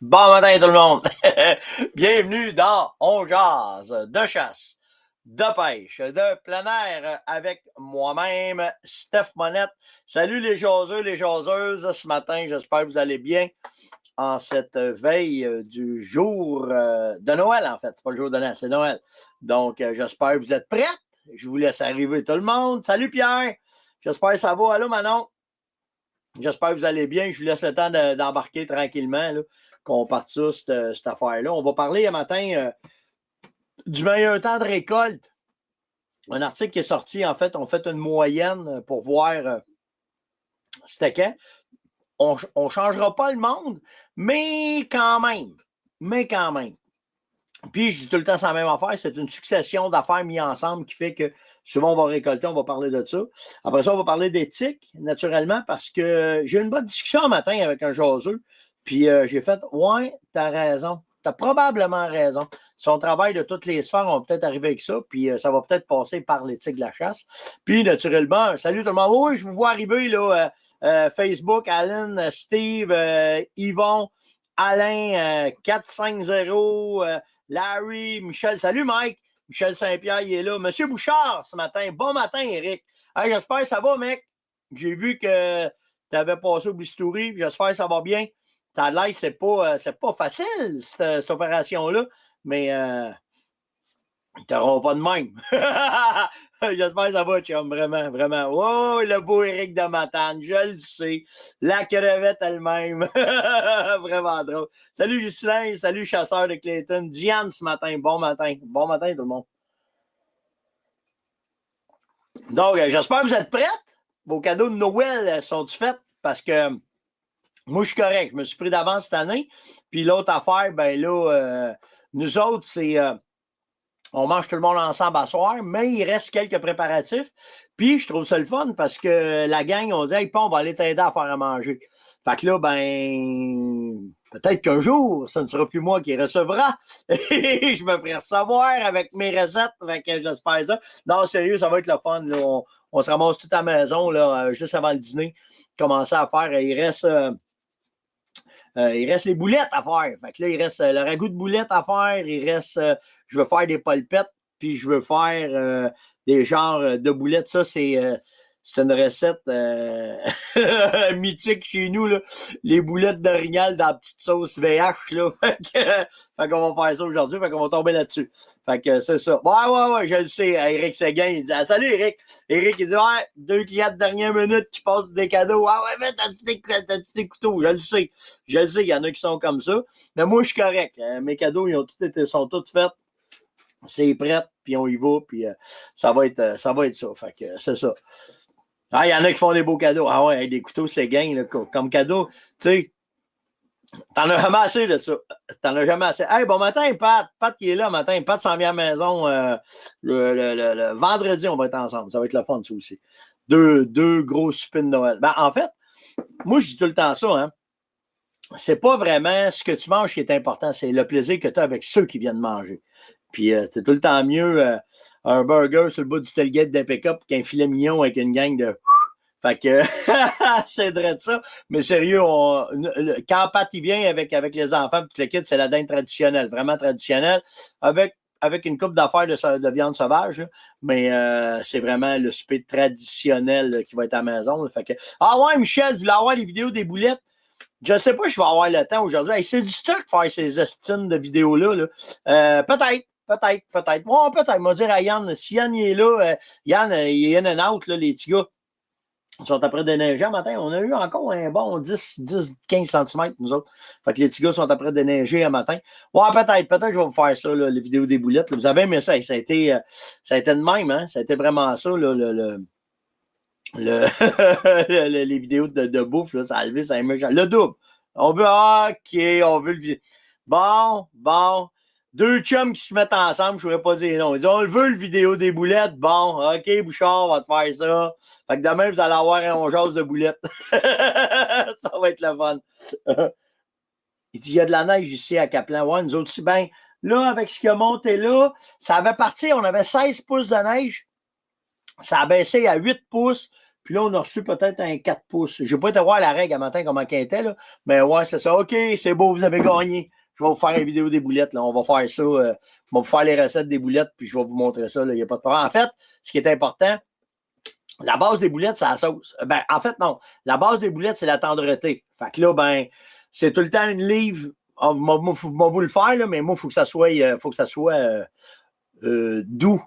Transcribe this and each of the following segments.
Bon matin tout le monde! Bienvenue dans On jase de chasse, de pêche, de plein air avec moi-même, Steph Monette. Salut les jaseux, les jaseuses. Ce matin, j'espère que vous allez bien en cette veille du jour de Noël, en fait. C'est pas le jour de Noël, c'est Noël. Donc, j'espère que vous êtes prêts. Je vous laisse arriver tout le monde. Salut Pierre! J'espère que ça va. Allô Manon? J'espère que vous allez bien. Je vous laisse le temps d'embarquer tranquillement, là, qu'on parte ça, cette affaire-là. On va parler un matin du meilleur temps de récolte. Un article qui est sorti, en fait, on fait une moyenne pour voir c'était quand. On ne changera pas le monde, mais quand même. Mais quand même. Puis, je dis tout le temps, c'est la même affaire. C'est une succession d'affaires mises ensemble qui fait que souvent, on va récolter, on va parler de ça. Après ça, on va parler d'éthique, naturellement, parce que j'ai eu une bonne discussion un matin avec un jaseux. Puis, j'ai fait, ouais, t'as raison. T'as probablement raison. Si on travaille de toutes les sphères, on va peut-être arriver avec ça, puis ça va peut-être passer par l'éthique de la chasse. Puis, naturellement, salut tout le monde. Oui, je vous vois arriver, là, Facebook, Alan, Steve, Yvon, Alain, 450, Larry, Michel. Salut, Mike. Michel Saint-Pierre, il est là. Monsieur Bouchard, ce matin. Bon matin, Eric. Hey, j'espère que ça va, mec. J'ai vu que tu avais passé au bistouri. J'espère que ça va bien. Ça a l'air, c'est pas facile, cette opération-là. Mais ils t'auront pas de même. J'espère que ça va, chum. Vraiment, vraiment. Oh, le beau Éric de Matane, je le sais. La crevette elle-même. Vraiment drôle. Salut Ghislain, salut chasseur de Clayton. Diane ce matin, bon matin. Bon matin tout le monde. Donc, j'espère que vous êtes prêtes. Vos cadeaux de Noël sont-ils faits? Parce que moi, je suis correct. Je me suis pris d'avance cette année. Puis l'autre affaire, ben là, nous autres, c'est... on mange tout le monde ensemble à soir, mais il reste quelques préparatifs. Puis je trouve ça le fun parce que la gang, on dit, hey, on va aller t'aider à faire à manger. Fait que là, ben, peut-être qu'un jour, ce ne sera plus moi qui recevra. Et je me ferai recevoir avec mes recettes. Fait que j'espère ça. Non, sérieux, ça va être le fun. Là. On se ramasse tout à la maison, là, juste avant le dîner. Commencer à faire. Il reste les boulettes à faire. Fait que là, il reste le ragoût de boulettes à faire. Il reste, je veux faire des polpettes, puis je veux faire des genres de boulettes. Ça, c'est une recette mythique chez nous, là. Les boulettes d'orignal dans la petite sauce VH, là. Fait qu'on va faire ça aujourd'hui. Fait qu'on va tomber là-dessus. Fait que c'est ça. Ouais, je le sais. Eric Séguin, il dit, ah, salut, Eric. Eric, il dit, ouais, 2 clients de dernière minute qui passent des cadeaux. Ah ouais, mais t'as-tu des couteaux? Je le sais. Je le sais, il y en a qui sont comme ça. Mais moi, je suis correct. Mes cadeaux, ils ont sont tous faits. C'est prêt, puis on y va, puis ça va être ça. Fait que c'est ça. Ah, il y en a qui font des beaux cadeaux. Ah ouais, des couteaux Séguin, là, comme cadeau. Tu sais, t'en as jamais assez de ça. T'en as jamais assez. Hey, bon matin, Pat. Pat qui est là, matin. Pat s'en vient à la maison le vendredi, on va être ensemble. Ça va être le fun, ça aussi. Deux gros soupers de Noël. Ben, en fait, moi, je dis tout le temps ça, hein. C'est pas vraiment ce que tu manges qui est important, c'est le plaisir que tu as avec ceux qui viennent manger. Puis c'est tout le temps mieux un burger sur le bout du tailgate d'un pick-up qu'un filet mignon avec une gang de... Fait que c'est vrai de ça. Mais sérieux, quand Pat y vient avec les enfants et tout le kit, c'est la dinde traditionnelle, vraiment traditionnelle, avec une coupe d'affaires de viande sauvage. Là. Mais c'est vraiment le souper traditionnel là, qui va être à la maison. Là. Fait que, ah ouais, Michel, je voulais avoir les vidéos des boulettes. Je sais pas si je vais avoir le temps aujourd'hui. Hey, c'est du stock faire ces estines de vidéos-là. Là. Peut-être. Moi, peut-être. Moi, dire à Yann, si Yann il est là, Yann, il est in and out, là, les petits gars. Ils sont après déneiger matin. On a eu encore un bon 10-15 cm, nous autres. Fait que les petits gars sont après déneiger un matin. Ouais, peut-être que je vais vous faire ça, là, les vidéos des boulettes. Là. Vous avez aimé ça. Ça a été de même, hein? Ça a été vraiment ça, là, les vidéos de bouffe, là, ça a levé, ça a aimé. Le double. On veut, OK, on veut le Bon. Deux chums qui se mettent ensemble, je ne pourrais pas dire non. Ils disent, on le veut, le vidéo des boulettes. Bon, OK, Bouchard, on va te faire ça. Fait que demain, vous allez avoir un jase de boulettes. Ça va être le fun. Il dit, il y a de la neige ici à Caplan. Ouais, nous autres aussi, ben, là, avec ce qui a monté là, ça avait parti, on avait 16 pouces de neige. Ça a baissé à 8 pouces. Puis là, on a reçu peut-être un 4 pouces. Je n'ai pas été voir la règle à matin comment elle était, là. Mais ouais, c'est ça. OK, c'est beau, vous avez gagné. Je vais vous faire une vidéo des boulettes. Là. On va faire ça. On va vous faire les recettes des boulettes, puis je vais vous montrer ça. Il n'y a pas de problème. En fait, ce qui est important, la base des boulettes, c'est la sauce. Ben, en fait, non. La base des boulettes, c'est la tendreté. Fait que là, ben, c'est tout le temps une livre. Moi, vous le faire, là, mais moi, il faut que ça soit, doux.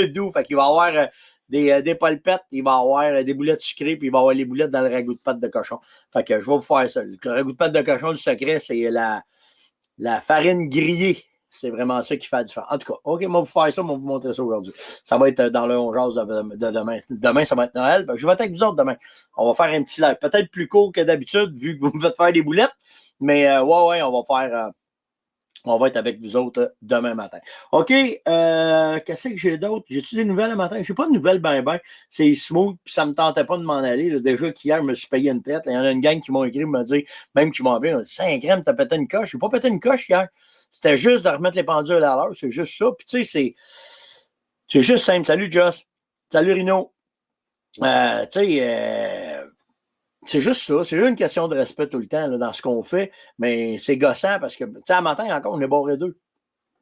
Doux. Fait qu'il va y avoir des polpettes, il va y avoir des boulettes sucrées, puis il va y avoir les boulettes dans le ragoût de pâte de cochon. Fait que je vais vous faire ça. Le ragoût de pâte de cochon, le secret, c'est la farine grillée. C'est vraiment ça qui fait la différence. En tout cas, OK, moi, vous faire ça, moi, vous montrer ça aujourd'hui. Ça va être dans le 11 de demain. Demain, ça va être Noël. Ben, je vais être avec vous autres demain. On va faire un petit live. Peut-être plus court que d'habitude, vu que vous me faites faire des boulettes. Mais ouais, on va faire. On va être avec vous autres demain matin. OK, qu'est-ce que j'ai d'autre? J'ai-tu des nouvelles le matin? Je n'ai pas de nouvelles ben. C'est smooth, puis ça ne me tentait pas de m'en aller. Là. Déjà qu'hier, je me suis payé une traite. Il y en a une gang qui m'ont écrit, m'a dit, même qui m'ont appelé, on dit 5 grammes, t'as pété une coche. Je n'ai pas pété une coche hier. C'était juste de remettre les pendules à l'heure. C'est juste ça. Puis tu sais, c'est juste simple. Salut, Joss. Salut, Rino. Tu sais, c'est juste ça. C'est juste une question de respect tout le temps là, dans ce qu'on fait. Mais c'est gossant parce que, tu sais, à matin encore, on est barré deux.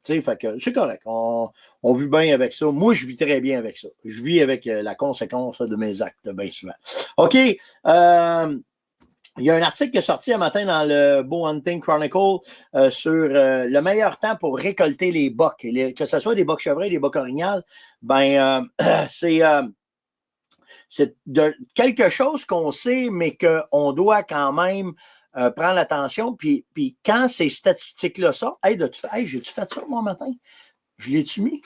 Tu sais, fait que c'est correct. On vit bien avec ça. Moi, je vis très bien avec ça. Je vis avec la conséquence de mes actes, bien souvent. OK. Il y a un article qui est sorti un matin dans le Bow Hunting Chronicle sur le meilleur temps pour récolter les bocs. Que ce soit des bocs chevreuils, des bocs orignales, ben c'est de quelque chose qu'on sait, mais qu'on doit quand même prendre attention. Puis quand ces statistiques-là sortent, j'ai-tu fait ça moi matin? Je l'ai-tu mis?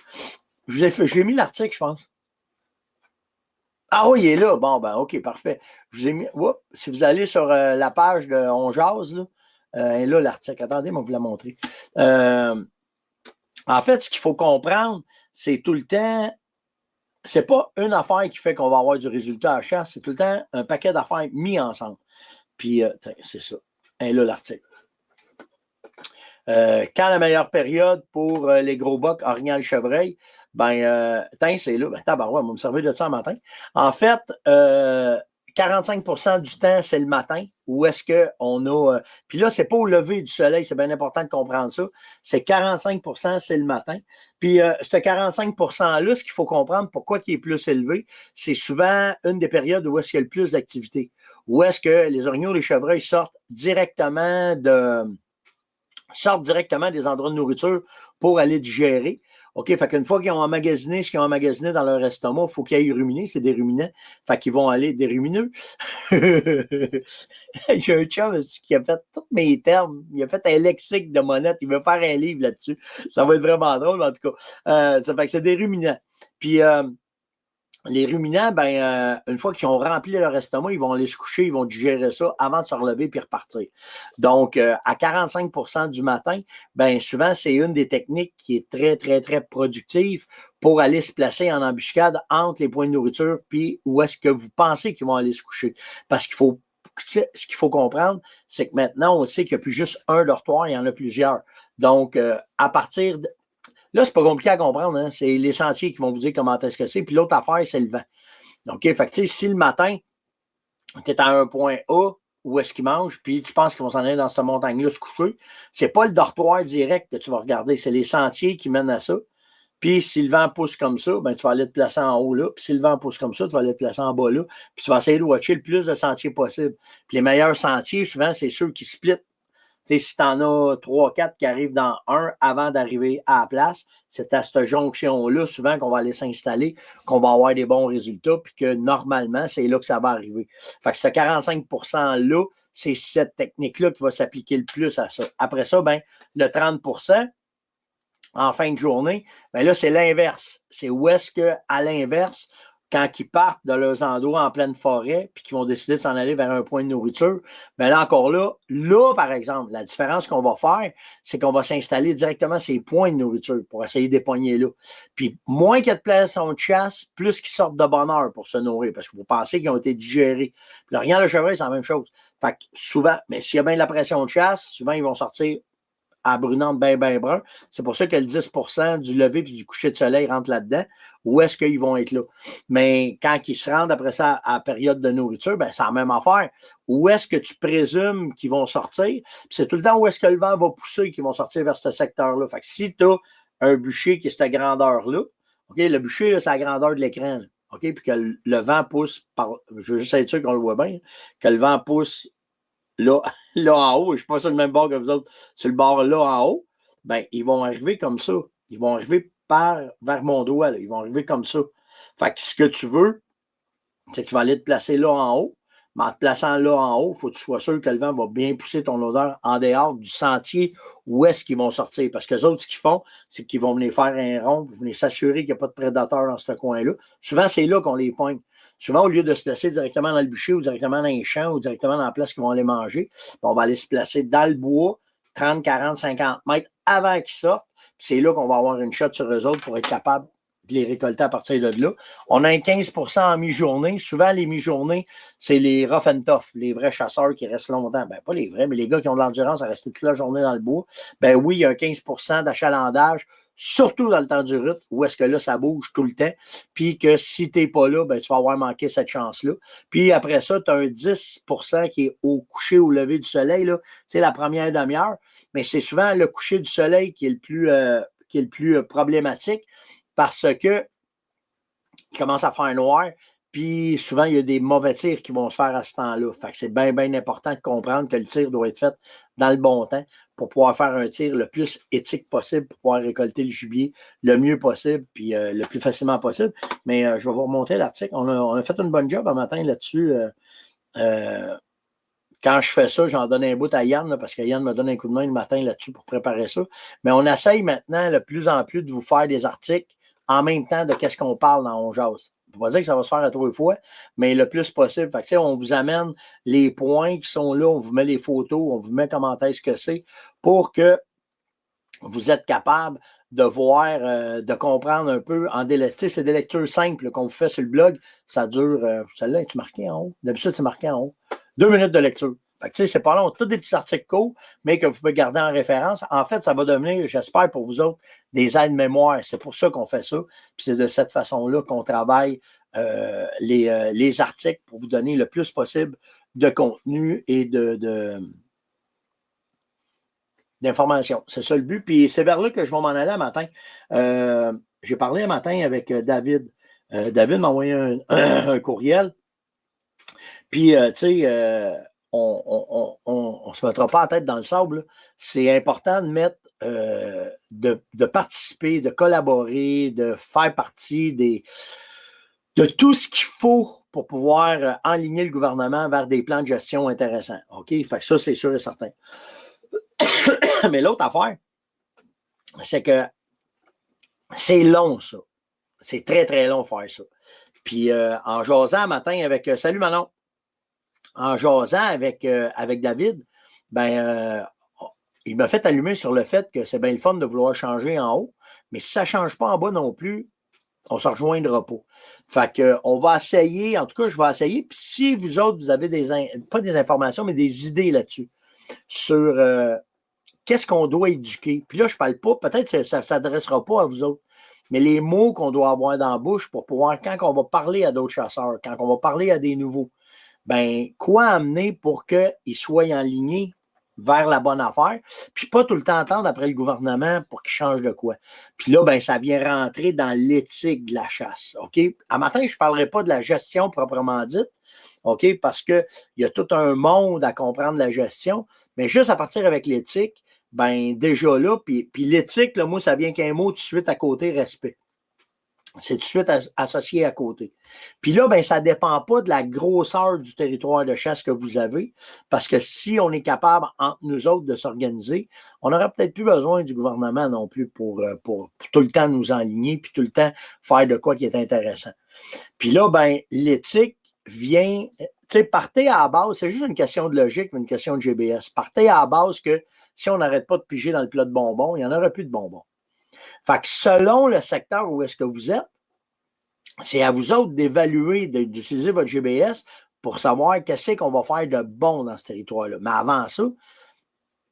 J'ai mis l'article, je pense. Ah oui, il est là. Bon, ben, OK, parfait. Je vous ai mis. Si vous allez sur la page de On Jase, là, l'article. Attendez, moi, vous la montrer. En fait, ce qu'il faut comprendre, c'est tout le temps. C'est pas une affaire qui fait qu'on va avoir du résultat à la chasse, c'est tout le temps un paquet d'affaires mis ensemble. Puis, c'est ça. Et là, l'article. Quand la meilleure période pour les gros bocs orignal chevreuil, ben, c'est là. Ben, tabarouette, on va me servir de ça le matin. En fait, 45% du temps, c'est le matin. Où est-ce qu'on a. Puis là, c'est pas au lever du soleil, c'est bien important de comprendre ça. C'est 45%, c'est le matin. Puis, ce 45%-là, ce qu'il faut comprendre, pourquoi il est plus élevé, c'est souvent une des périodes où est-ce qu'il y a le plus d'activité. Où est-ce que les orignaux, les chevreuils sortent directement des endroits de nourriture pour aller digérer. OK, fait qu'une fois qu'ils ont emmagasiné ce qu'ils ont emmagasiné dans leur estomac, il faut qu'ils aillent ruminer, c'est des ruminants. Fait qu'ils vont aller des rumineux. J'ai un chum qui a fait tous mes termes. Il a fait un lexique de monette. Il veut faire un livre là-dessus. Ça va être vraiment drôle, en tout cas. Ça fait que c'est des ruminants. Puis, les ruminants, ben, une fois qu'ils ont rempli leur estomac, ils vont aller se coucher, ils vont digérer ça avant de se relever puis repartir. Donc, à 45% du matin, ben, souvent, c'est une des techniques qui est très, très, très productive pour aller se placer en embuscade entre les points de nourriture puis où est-ce que vous pensez qu'ils vont aller se coucher. Parce ce qu'il faut comprendre, c'est que maintenant, on sait qu'il n'y a plus juste un dortoir, il y en a plusieurs. Donc, à partir de. Là, c'est pas compliqué à comprendre. Hein? C'est les sentiers qui vont vous dire comment est-ce que c'est. Puis l'autre affaire, c'est le vent. Donc, fait que, si le matin, tu es à un point A, où est-ce qu'ils mangent, puis tu penses qu'ils vont s'en aller dans cette montagne-là se coucher, c'est pas le dortoir direct que tu vas regarder, c'est les sentiers qui mènent à ça. Puis si le vent pousse comme ça, ben, tu vas aller te placer en haut là. Puis si le vent pousse comme ça, tu vas aller te placer en bas là. Puis tu vas essayer de watcher le plus de sentiers possible. Puis les meilleurs sentiers, souvent, c'est ceux qui splitent. T'sais, si tu en as 3-4 qui arrivent dans un avant d'arriver à la place, c'est à cette jonction-là, souvent, qu'on va aller s'installer, qu'on va avoir des bons résultats, puis que normalement, c'est là que ça va arriver. Fait que ce 45%-là, c'est cette technique-là qui va s'appliquer le plus à ça. Après ça, ben, le 30%, en fin de journée, ben là, c'est l'inverse. C'est où est-ce qu'à l'inverse, quand ils partent de leurs endroits en pleine forêt, puis qu'ils vont décider de s'en aller vers un point de nourriture, bien là, encore là, par exemple, la différence qu'on va faire, c'est qu'on va s'installer directement ces points de nourriture pour essayer d'époigner là. Puis, moins qu'il y a de plaçons de chasse, plus qu'ils sortent de bonne heure pour se nourrir, parce que vous pensez qu'ils ont été digérés. Puis, le chevreuil, c'est la même chose. Fait que souvent, mais s'il y a bien de la pression de chasse, souvent, ils vont sortir à brunante bien brun. C'est pour ça que le 10% du lever et du coucher de soleil rentre là-dedans. Où est-ce qu'ils vont être là? Mais quand ils se rendent après ça à la période de nourriture, ben c'est la même affaire. Où est-ce que tu présumes qu'ils vont sortir? Puis c'est tout le temps où est-ce que le vent va pousser qu'ils vont sortir vers ce secteur-là. Fait que si tu as un bûcher qui est cette grandeur-là, OK, le bûcher, c'est la grandeur de l'écran, là. OK, puis que le vent pousse par. Je veux juste être sûr qu'on le voit bien, que le vent pousse là, là en haut, je ne suis pas sur le même bord que vous autres, sur le bord là en haut, ben, ils vont arriver comme ça. Ils vont arriver vers mon doigt, là. Ils vont arriver comme ça. Fait que ce que tu veux, c'est qu'il va aller te placer là en haut. Mais en te plaçant là en haut, il faut que tu sois sûr que le vent va bien pousser ton odeur en dehors du sentier où est-ce qu'ils vont sortir. Parce que les autres, ce qu'ils font, c'est qu'ils vont venir faire un rond, venir s'assurer qu'il n'y a pas de prédateurs dans ce coin-là. Souvent, c'est là qu'on les poigne. Souvent, au lieu de se placer directement dans le bûcher ou directement dans les champs ou directement dans la place qu'ils vont aller manger, on va aller se placer dans le bois, 30, 40, 50 mètres avant qu'ils sortent. C'est là qu'on va avoir une shot sur eux autres pour être capable de les récolter à partir de là. On a un 15% en mi-journée. Souvent, les mi-journées, c'est les rough and tough, les vrais chasseurs qui restent longtemps. Ben, pas les vrais, mais les gars qui ont de l'endurance à rester toute la journée dans le bois. Ben oui, il y a un 15% d'achalandage, surtout dans le temps du rut, où est-ce que là, ça bouge tout le temps. Puis que si tu n'es pas là, ben, tu vas avoir manqué cette chance-là. Puis après ça, tu as un 10% qui est au coucher, au lever du soleil, là. C'est la première demi-heure. Mais c'est souvent le coucher du soleil qui est le plus problématique. Parce que il commence à faire noir, puis souvent, il y a des mauvais tirs qui vont se faire à ce temps-là. Fait que c'est bien important de comprendre que le tir doit être fait dans le bon temps pour pouvoir faire un tir le plus éthique possible, pour pouvoir récolter le gibier le mieux possible, puis le plus facilement possible. Mais je vais vous remonter l'article. On a fait une bonne job un matin là-dessus. Quand je fais ça, j'en donne un bout à Yann, là, parce que Yann me donne un coup de main le matin là-dessus pour préparer ça. Mais on essaye maintenant de plus en plus de vous faire des articles en même temps de qu'est-ce qu'on parle dans On Jase. Je ne vais pas dire que ça va se faire à 3 fois, mais le plus possible. Fait que, on vous amène les points qui sont là, on vous met les photos, on vous met comment est-ce que c'est pour que vous êtes capable de voir, de comprendre un peu en délai. C'est des lectures simples qu'on vous fait sur le blog. Ça dure, celle-là, es-tu marqué en haut? D'habitude, c'est marqué en haut. 2 minutes de lecture. Fait que, c'est pas long. Tous des petits articles courts, mais que vous pouvez garder en référence. En fait, ça va devenir, j'espère pour vous autres, des aides-mémoires. C'est pour ça qu'on fait ça. Puis c'est de cette façon-là qu'on travaille les articles pour vous donner le plus possible de contenu et d'informations. C'est ça le but. Puis c'est vers là que je vais m'en aller un matin. J'ai parlé un matin avec David. David m'a envoyé un courriel. Puis, tu sais, on ne se mettra pas la tête dans le sable. C'est important de mettre, de participer, de collaborer, de faire partie de tout ce qu'il faut pour pouvoir enligner le gouvernement vers des plans de gestion intéressants. OK? Fait que ça, c'est sûr et certain. Mais l'autre affaire, c'est que c'est long, ça. C'est très long faire ça. Puis, en jasant un matin avec... salut Manon! En jasant avec David, ben, il m'a fait allumer sur le fait que c'est bien le fun de vouloir changer en haut, mais si ça ne change pas en bas non plus, on ne se rejoindra pas. Fait qu'on va essayer, en tout cas, je vais essayer. Puis si vous autres, vous avez pas des informations, mais des idées là-dessus, sur qu'est-ce qu'on doit éduquer. Puis là, je ne parle pas, peut-être que ça ne s'adressera pas à vous autres, mais les mots qu'on doit avoir dans la bouche pour pouvoir, quand on va parler à d'autres chasseurs, quand on va parler à des nouveaux, ben, quoi amener pour qu'ils soient enlignés vers la bonne affaire, puis pas tout le temps attendre après le gouvernement pour qu'il change de quoi. Puis là, ben, ça vient rentrer dans l'éthique de la chasse, OK? À matin, je ne parlerai pas de la gestion proprement dite, OK? Parce qu'il y a tout un monde à comprendre la gestion, mais juste à partir avec l'éthique, ben, déjà là, puis l'éthique, là, moi, ça vient qu'un mot tout de suite à côté, respect. C'est tout de suite associé à côté. Puis là, ben, ça ne dépend pas de la grosseur du territoire de chasse que vous avez, parce que si on est capable, entre nous autres, de s'organiser, on n'aura peut-être plus besoin du gouvernement non plus pour tout le temps nous enligner, puis tout le temps faire de quoi qui est intéressant. Puis là, ben, l'éthique vient, tu sais, partez à la base, c'est juste une question de logique, mais une question de GBS. Partez à la base que si on n'arrête pas de piger dans le plat de bonbons, il n'y en aura plus de bonbons. Fait que selon le secteur où est-ce que vous êtes, c'est à vous autres d'évaluer, d'utiliser votre GBS pour savoir qu'est-ce qu'on va faire de bon dans ce territoire-là. Mais avant ça,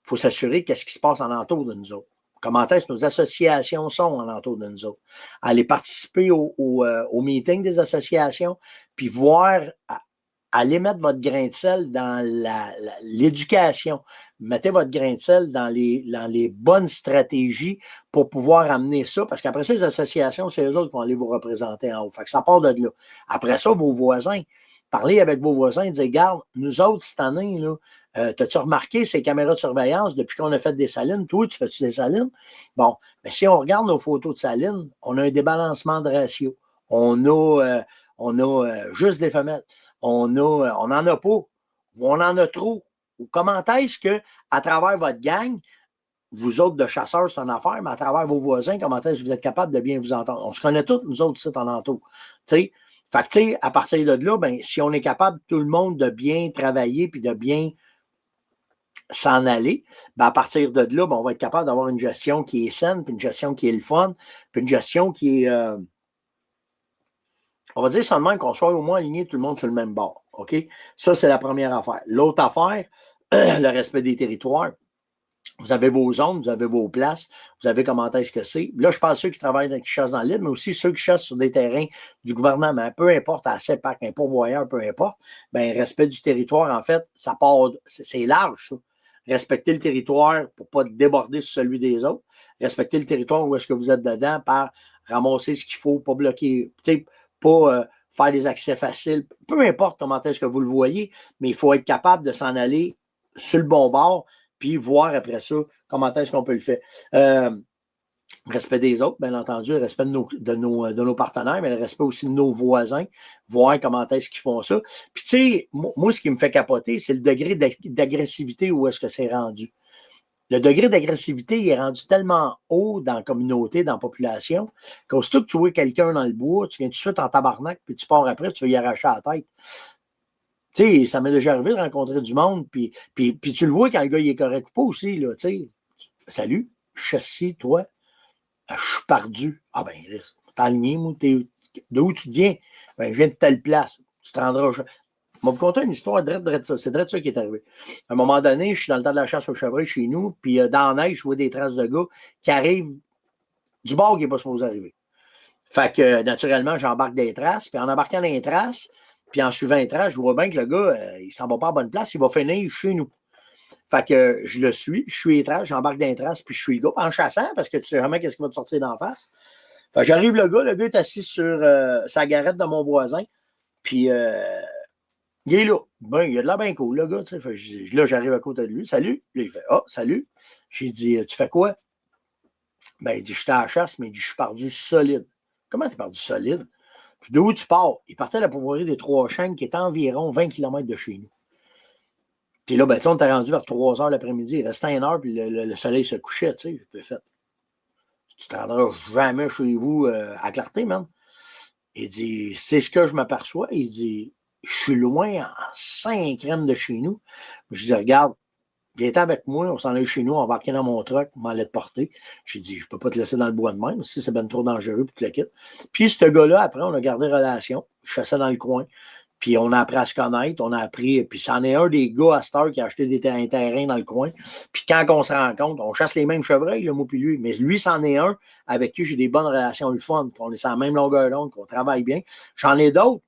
faut s'assurer qu'est-ce qui se passe en entour de nous autres. Comment est-ce que nos associations sont en entour de nous autres. Aller participer au meeting des associations, puis voir, aller mettre votre grain de sel dans l'éducation. Mettez votre grain de sel dans les bonnes stratégies pour pouvoir amener ça, parce qu'après ça, les associations, c'est eux autres qui vont aller vous représenter en haut. Fait que ça part de là. Après ça, vos voisins, parlez avec vos voisins et dites, regarde, nous autres, cette année, là, t'as-tu remarqué ces caméras de surveillance depuis qu'on a fait des salines? Toi, tu fais-tu des salines? Bon, mais si on regarde nos photos de salines, on a un débalancement de ratio. On a juste des femelles. On n'en a pas. Ou on en a trop. Ou comment est-ce que, à travers votre gang, vous autres de chasseurs, c'est une affaire, mais à travers vos voisins, comment est-ce que vous êtes capable de bien vous entendre? On se connaît tous, nous autres, ici, en entour. Tu sais, fait que, tu sais, à partir de là, ben, si on est capable, tout le monde, de bien travailler puis de bien s'en aller, ben à partir de là, ben, on va être capable d'avoir une gestion qui est saine, puis une gestion qui est le fun, puis une gestion qui est, on va dire seulement qu'on soit au moins aligné tout le monde sur le même bord. OK? Ça, c'est la première affaire. L'autre affaire, le respect des territoires. Vous avez vos zones, vous avez vos places, vous avez comment est-ce que c'est. Là, je parle de ceux qui travaillent, qui chassent dans l'île, mais aussi ceux qui chassent sur des terrains du gouvernement. Peu importe, à CEPAC, un pourvoyeur, peu importe. Ben, respect du territoire, en fait, ça part, c'est large, ça. Respecter le territoire pour ne pas déborder sur celui des autres. Respecter le territoire où est-ce que vous êtes dedans par ramasser ce qu'il faut, pas bloquer, tu sais, pas faire des accès faciles. Peu importe comment est-ce que vous le voyez, mais il faut être capable de s'en aller sur le bon bord puis voir après ça comment est-ce qu'on peut le faire. Respect des autres, bien entendu, le respect de nos partenaires, mais le respect aussi de nos voisins, voir comment est-ce qu'ils font ça. Puis tu sais, moi, ce qui me fait capoter, c'est le degré d'agressivité où est-ce que c'est rendu. Le degré d'agressivité il est rendu tellement haut dans la communauté, dans la population, qu'aussitôt que tu vois quelqu'un dans le bois, tu viens tout de suite en tabarnak, puis tu pars après, tu vas y arracher la tête. Tu sais, ça m'est déjà arrivé de rencontrer du monde, puis tu le vois quand le gars il est correct ou pas aussi, là, tu sais. Salut, châssis, toi, je suis perdu. Ah ben, t'es aligné, moi, de où tu viens? Ben, je viens de telle place. Tu te rendras. Je vais vous conter une histoire, ça. C'est de ça qui est arrivé. À un moment donné, je suis dans le temps de la chasse au chevreuil chez nous, puis dans la neige, je vois des traces de gars qui arrivent du bord qui n'est pas supposé arriver. Fait que, naturellement, j'embarque des traces, puis en embarquant dans les traces, puis en suivant les traces, je vois bien que le gars, il s'en va pas à bonne place, il va finir chez nous. Fait que je le suis, je suis les traces, j'embarque dans les traces, puis je suis le gars en chassant, parce que tu sais jamais qu'est-ce qui va te sortir d'en face. Fait que j'arrive le gars est assis sur sa garette de mon voisin, puis il est là. Ben, il a de la bien cool, le gars, tu sais. Fait que là, j'arrive à côté de lui. Salut. Là, il fait, ah, salut. J'ai dit, tu fais quoi? Ben, il dit, je suis à la chasse, mais il dit, je suis perdu solide. Comment t'es perdu solide? Puis d'où tu pars? Il partait de la pourvoirie des Trois-Chênes, qui est à environ 20 km de chez nous. Puis là, ben, on était rendu vers 3 heures l'après-midi. Il restait 1 heure, puis le soleil se couchait, tu sais. Fait, tu ne te rendras jamais chez vous à clarté, man. Il dit, c'est ce que je m'aperçois. Il dit, je suis loin en 5 km de chez nous. Je dis, regarde, viens avec moi, on s'en allait chez nous, on va embarquer dans mon truck, on m'allait te porter. J'ai dit, je peux pas te laisser dans le bois de même, si c'est bien trop dangereux, puis tu le quittes. Puis ce gars-là, après, on a gardé relation. Je chassais dans le coin. Puis on a appris à se connaître, on a appris. Puis c'en est un des gars à cette heure qui a acheté un terrain dans le coin. Puis quand on se rencontre, on chasse les mêmes chevreuils, le moi puis lui. Mais lui, c'en est un avec qui j'ai des bonnes relations, le fun, qu'on est sur la même longueur d'onde, qu'on travaille bien. J'en ai d'autres.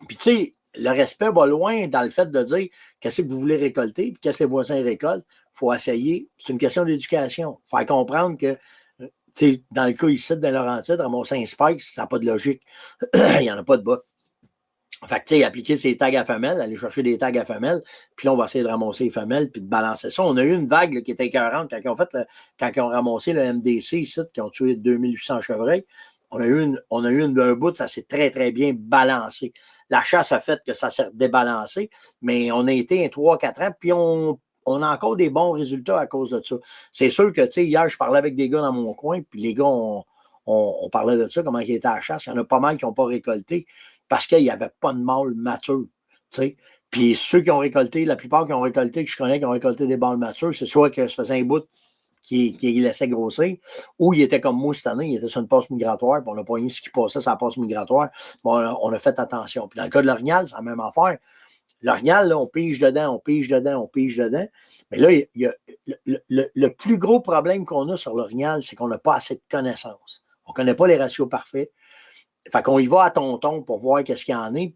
Puis tu sais, le respect va loin dans le fait de dire qu'est-ce que vous voulez récolter, puis qu'est-ce que les voisins récoltent. Il faut essayer. C'est une question d'éducation. Faire comprendre que, tu sais, dans le cas ici de Laurentide, ramasser un spike, ça n'a pas de logique. Il n'y en a pas de bas. Fait que, tu sais, appliquer ces tags à femelles, aller chercher des tags à femelles, puis là, on va essayer de ramasser les femelles, puis de balancer ça. On a eu une vague là, qui était écœurante quand ils ont ramassé le MDC ici, qui ont tué 2800 chevreuils. On a eu un bout, ça s'est très, très bien balancé. La chasse a fait que ça s'est débalancé, mais on a été 3-4 ans, puis on a encore des bons résultats à cause de ça. C'est sûr que, tu sais, hier, je parlais avec des gars dans mon coin, puis les gars, on parlait de ça, comment ils étaient à la chasse. Il y en a pas mal qui n'ont pas récolté parce qu'il n'y avait pas de mâle mature. T'sais. Puis ceux qui ont récolté, la plupart qui ont récolté, que je connais, qui ont récolté des mâles matures, c'est soit que ça faisait un bout qui laissait grossir, ou il était comme moi cette année, il était sur une passe migratoire, puis on n'a pas eu ce qui passait sur la passe migratoire, bon, on a fait attention. Puis dans le cas de l'orignal, c'est la même affaire. L'orignal, là, on pige dedans, on pige dedans, on pige dedans. Mais là, le plus gros problème qu'on a sur l'orignal, c'est qu'on n'a pas assez de connaissances. On ne connaît pas les ratios parfaits. Fait qu'on y va à tonton pour voir qu'est-ce qu'il y en est.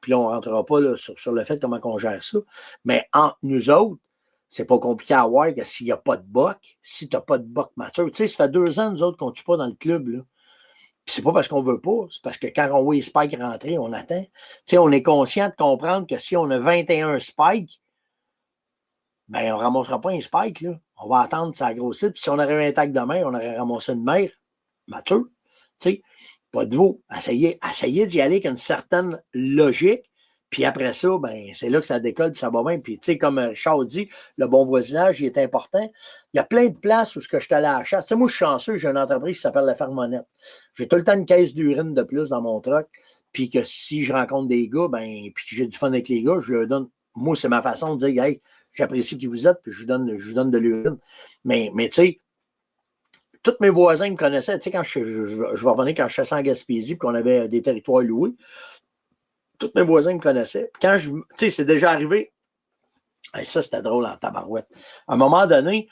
Puis là, on ne rentrera pas là, sur le fait comment on gère ça. Mais entre nous autres, c'est pas compliqué à voir que s'il n'y a pas de boc, si tu n'as pas de boc mature, tu sais, ça fait 2 ans, nous autres, qu'on ne tue pas dans le club, là. Puis c'est pas parce qu'on veut pas, c'est parce que quand on voit les spikes rentrer, on attend. Tu sais, on est conscient de comprendre que si on a 21 spikes, ben on ne ramassera pas un spike, là. On va attendre que ça grossisse. Puis si on aurait eu un tag de mer, on aurait ramassé une mer mature. Tu sais, pas de veau. Essayez d'y aller avec une certaine logique. Puis après ça, ben, c'est là que ça décolle, puis ça va bien. Puis, tu sais, comme Richard dit, le bon voisinage, il est important. Il y a plein de places où je suis allé à la chasse. Tu sais, moi, je suis chanceux, j'ai une entreprise qui s'appelle La Fermonette. J'ai tout le temps une caisse d'urine de plus dans mon truck. Puis que si je rencontre des gars, ben, puis que j'ai du fun avec les gars, je leur donne. Moi, c'est ma façon de dire, hey, j'apprécie qui vous êtes, puis je vous donne de l'urine. Mais tu sais, tous mes voisins me connaissaient. Tu sais, quand je vais revenir quand je chassais en Gaspésie, puis qu'on avait des territoires loués, tous mes voisins me connaissaient. Puis quand tu sais, c'est déjà arrivé. Et ça, c'était drôle en tabarouette. À un moment donné,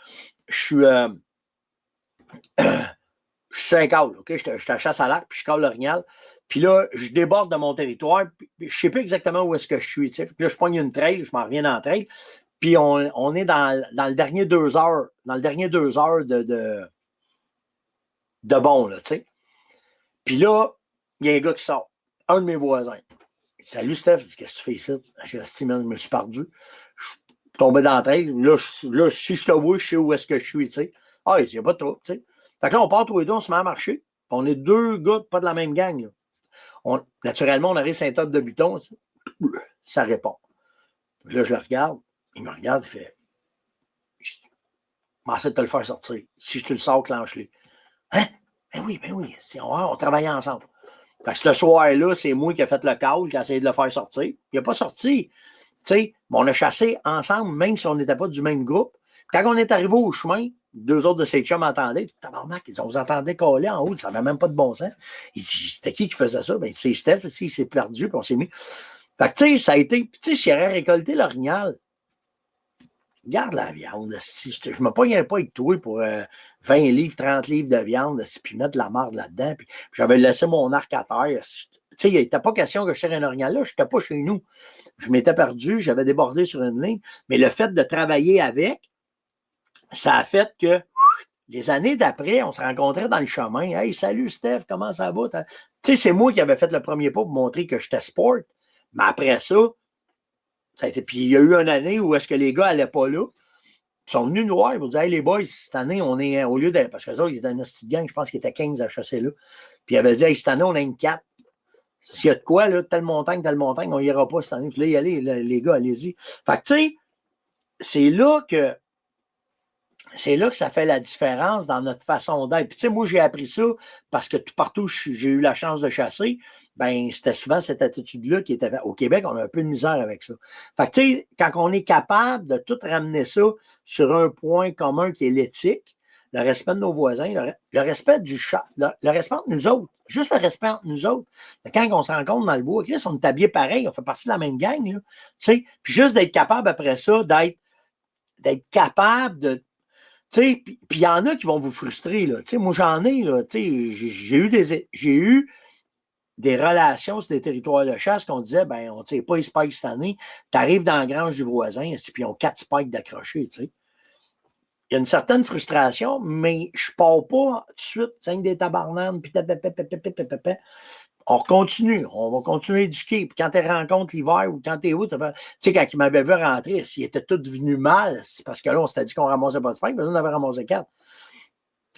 je suis sur un câble, OK? Je suis à chasse à l'arc, puis je cale l'orignal. Puis là, je déborde de mon territoire. Puis je ne sais plus exactement où est-ce que je suis. Tu sais. Puis là, je pogne une trail, je m'en reviens dans la trail. Puis on est dans le dernier 2 heures. Dans le dernier 2 heures de bon, là, tu sais. Puis là, il y a un gars qui sort. Un de mes voisins. Salut Steph, qu'est-ce que tu fais ici? J'ai dit, je me suis perdu. Je suis tombé dans la trail. Là, si je te vois, je sais où est-ce que je suis, tu sais. Ah, il n'y a pas de trouble, tu sais. Fait que là, on part tous les deux, on se met à marcher. On est 2 gars, pas de la même gang, là. Naturellement, on arrive sur un top de buton, ça répond. Là, je le regarde. Il me regarde, il fait, je vais essayer de te le faire sortir. Si je te le sors, clenche-le. Hein? Ben oui. On travaillait ensemble. Fait que ce soir-là, c'est moi qui ai fait le call, qui a essayé de le faire sortir. Il n'a pas sorti. Tu sais, on a chassé ensemble, même si on n'était pas du même groupe. Quand on est arrivé au chemin, 2 autres de ces chums m'entendaient. Tabarnak, on vous entendait coller en haut, ça n'avait même pas de bon sens. Il dit, c'était qui faisait ça? Ben, c'est Steph, ici, il s'est perdu, puis on s'est mis. Fait que, tu sais, ça a été. Puis, tu sais, s'il aurait récolté l'orignal, garde la viande. Si je ne me pognerais pas avec toi pour 20 livres, 30 livres de viande, puis mettre de la marde là-dedans. Puis j'avais laissé mon arc à terre. Tu sais, il n'était pas question que je tire un orignal là, je n'étais pas chez nous. Je m'étais perdu, j'avais débordé sur une ligne. Mais le fait de travailler avec, ça a fait que les années d'après, on se rencontrait dans le chemin. Hey, salut Steph, comment ça va? Tu sais, c'est moi qui avais fait le premier pas pour montrer que j'étais sport. Mais après ça, ça a été, puis il y a eu une année où est-ce que les gars n'allaient pas là. Ils sont venus nous voir, ils m'ont dit, hey les boys, cette année, on est, au lieu de, parce que ça, ils étaient une petite gang, je pense qu'ils étaient 15 à chasser là. Puis ils avaient dit, hey, cette année, on a une 4. S'il y a de quoi, là, telle montagne, on n'ira pas cette année. Puis là, y aller, les gars, allez-y. Fait que, tu sais, c'est là que ça fait la différence dans notre façon d'être. Puis, tu sais, moi, j'ai appris ça parce que tout partout où j'ai eu la chance de chasser, ben c'était souvent cette attitude-là qui était. Au Québec, on a un peu de misère avec ça. Fait que, tu sais, quand on est capable de tout ramener ça sur un point commun qui est l'éthique, le respect de nos voisins, le respect du chat, le respect entre nous autres, juste le respect entre nous autres. Quand on se rencontre dans le bois, Chris, on est habillés pareil, on fait partie de la même gang, là, tu sais, puis juste d'être capable après ça, d'être capable de. Tu sais, puis il y en a qui vont vous frustrer, là. Tu sais, moi, j'en ai, là. Tu sais, j'ai eu des relations sur des territoires de chasse qu'on disait, ben, on ne tire pas les spikes cette année. Tu arrives dans la grange du voisin, et puis ils ont 4 spikes d'accrochés, tu sais. Il y a une certaine frustration, mais je ne pars pas tout de suite, 5 des tabarnanes, puis on continue, on va continuer à éduquer. Puis quand tu rencontres l'hiver ou quand tu es où, tu sais, quand ils m'avaient vu rentrer, s'ils étaient tous venus mal, c'est parce que là, on s'était dit qu'on ramassait pas de spike, mais là, on avait ramassé 4.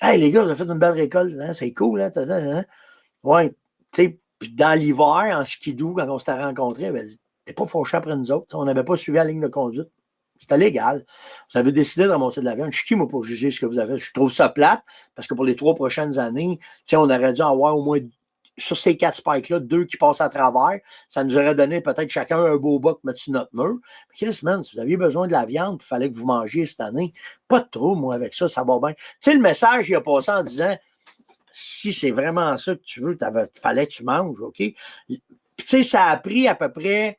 Hey, les gars, vous avez fait une belle récolte, hein? C'est cool, hein? Ouais, tu sais, puis dans l'hiver, en skidoo, quand on s'était rencontrés, elle avait dit, t'es pas fauché après nous autres, on n'avait pas suivi la ligne de conduite. C'était légal. Vous avez décidé de remonter de la viande. Je suis qui, moi, pour juger ce que vous avez fait? Je trouve ça plate, parce que pour les 3 prochaines années, tu sais, on aurait dû en avoir au moins, sur ces 4 spikes-là, 2 qui passent à travers. Ça nous aurait donné peut-être chacun un beau bas mettre sur notre mur. Mais Chris, man, si vous aviez besoin de la viande, il fallait que vous mangiez cette année. Pas de trop, moi, avec ça, ça va bien. Tu sais, le message, il a passé en disant, si c'est vraiment ça que tu veux, fallait que tu manges, OK? Puis, tu sais, ça a pris à peu près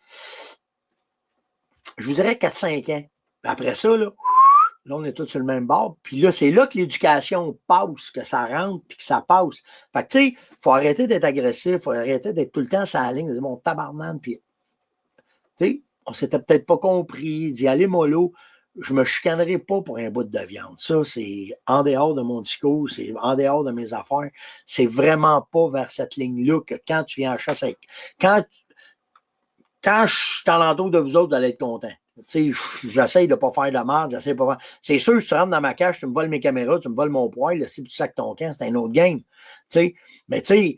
je vous dirais 4-5 ans. Après ça, là, on est tous sur le même bord. Puis là, c'est là que l'éducation passe, que ça rentre, puis que ça passe. Fait que, tu sais, il faut arrêter d'être agressif, il faut arrêter d'être tout le temps sur la ligne, de dire, mon tabarnane, puis, tu sais, on s'était peut-être pas compris, d'y aller mollo. Je me chicanerai pas pour un bout de viande. Ça, c'est en dehors de mon discours, c'est en dehors de mes affaires. C'est vraiment pas vers cette ligne-là que quand tu viens en chasse avec. Quand je suis en l'entour de vous autres, vous allez être contents. Tu sais, j'essaye de ne pas faire de merde, j'essaie de pas faire. C'est sûr, si tu rentres dans ma cage, tu me voles mes caméras, tu me voles mon poil, si tu sacs ton camp, c'est un autre game. Tu sais, mais tu sais,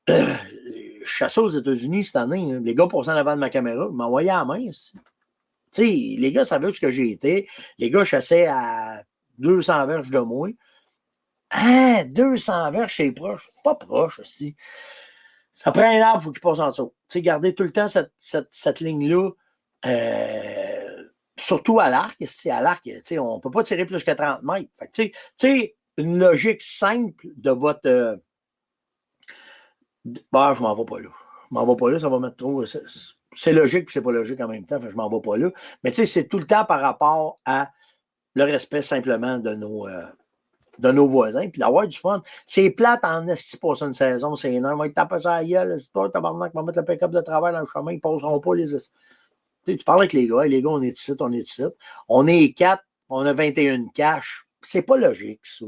je chassais aux États-Unis cette année. Hein. Les gars passaient en avant de ma caméra, ils m'envoyaient à la main. Tu sais, les gars savaient ce que j'ai été. Les gars chassaient à 200 verges de moi. Ah, 200 verges, c'est proche. Pas proche aussi. Ça prend un arbre, il faut qu'il passe en dessous. Tu sais, garder tout le temps cette ligne-là, surtout à l'arc. Si à l'arc, tu sais, on ne peut pas tirer plus que 30 mètres. Fait que, tu sais, une logique simple de votre. Bah, je m'en vais pas là. Je m'en vais pas là, ça va mettre trop. C'est logique puis c'est pas logique en même temps, fait que je m'en vais pas là. Mais tu sais, c'est tout le temps par rapport à le respect simplement de nos voisins, puis d'avoir du fun. C'est plate en 6% une saison, c'est énorme. Ils tapent ça à la gueule, c'est toi, tabarnak, va mettre le pick-up de travail dans le chemin, ils ne passeront pas les. Tu parles avec les gars, on est ici, on est ici. On est 4, on a 21 caches. C'est pas logique, ça.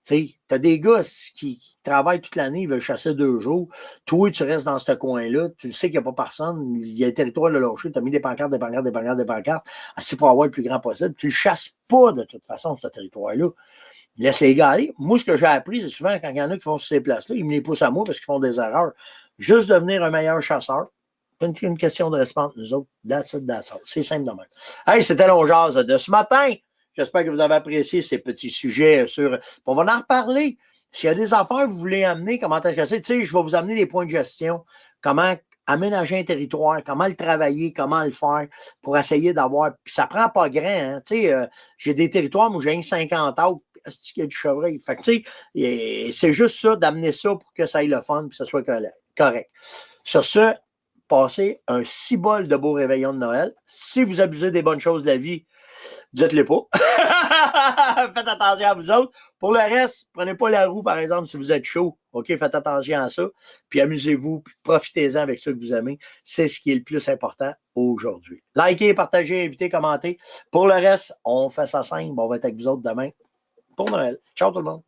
Tu as des gars qui travaillent toute l'année, ils veulent chasser 2 jours. Toi, tu restes dans ce coin-là, tu sais qu'il n'y a pas personne, il y a un territoire de lâcher, tu as mis des pancartes, des pancartes, des pancartes, des pancartes, assez pour avoir le plus grand possible. Tu ne chasses pas de toute façon, ce territoire-là. Laisse les gars aller. Moi, ce que j'ai appris, c'est souvent quand il y en a qui vont sur ces places-là, ils me les poussent à moi parce qu'ils font des erreurs. Juste devenir un meilleur chasseur. C'est une question de respect entre nous autres. That's it, that's all. C'est simple de même. Hey, c'était l'On-Jase de ce matin. J'espère que vous avez apprécié ces petits sujets sur. On va en reparler. S'il y a des affaires que vous voulez amener, comment est-ce que c'est? Tu sais, je vais vous amener des points de gestion. Comment aménager un territoire, comment le travailler, comment le faire pour essayer d'avoir. Puis ça prend pas grand. Hein? Tu sais, j'ai des territoires où j'ai 50 autres. Est-ce qu'il y a du chevreuil? Fait que, tu sais, c'est juste ça, d'amener ça pour que ça aille le fun et que ça soit correct. Sur ce, passez un si bol de beau réveillon de Noël. Si vous abusez des bonnes choses de la vie, dites-les pas. Faites attention à vous autres. Pour le reste, prenez pas la roue, par exemple, si vous êtes chaud. OK, faites attention à ça. Puis amusez-vous, puis profitez-en avec ceux que vous aimez. C'est ce qui est le plus important aujourd'hui. Likez, partagez, invitez, commentez. Pour le reste, on fait ça simple. On va être avec vous autres demain pour Noël. Ciao tout le monde.